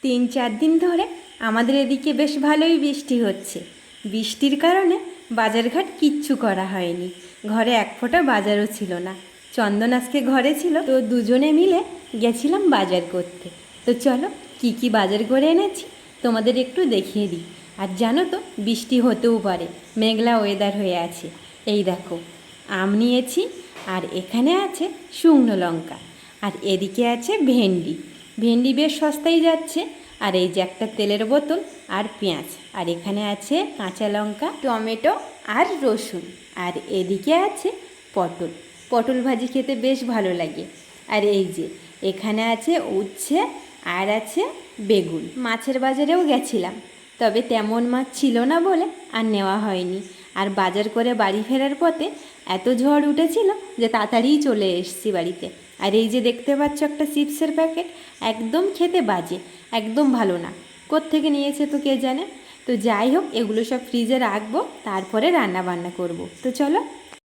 3-4 দিন ধরে আমাদের এদিকে বেশ ভালোই বৃষ্টি হচ্ছে। বৃষ্টির কারণে বাজারঘাট কিচ্ছু করা হয়নি। ঘরে এক ফোঁটা বাজারও ছিল না। চন্দন আজকে ঘরে ছিল, তো দুজনে মিলে গেছিলাম বাজার করতে। তো চলো কি কি বাজার করে এনেছি তোমাদের একটু দেখিয়ে দিই। আর জানো তো বৃষ্টি হতেও পারে, মেঘলা ওয়েদার হয়ে আছে। এই দেখো আম নিয়েছি, আর এখানে আছে শুকনো লঙ্কা, আর এদিকে আছে ভেন্ডি। ভেন্ডি বেশ সস্তায় যাচ্ছে। আর এই যে একটা তেলের বোতল আর পেঁয়াজ, আর এখানে আছে কাঁচা লঙ্কা, টমেটো আর রসুন। আর এদিকে আছে পটল। পটল ভাজি খেতে বেশ ভালো লাগে। আর এই যে এখানে আছে উচ্ছে, আর আছে বেগুন। মাছের বাজারেও গেছিলাম, তবে তেমন মাছ ছিল না বলে আর নেওয়া হয়নি। আর বাজার করে বাড়ি ফেরার পথে এত ঝড় উঠেছিল যে তাড়াতাড়িই চলে এসেছি বাড়িতে। আর এই যে দেখতে পাচ্ছ একটা চিপসের প্যাকেট, একদম খেতে বাজে, একদম ভালো না। কোত্থেকে নিয়েছে তো কে জানে। তো যাই হোক, এগুলো সব ফ্রিজে রাখবো, তারপরে রান্না বান্না করব। তো চলো।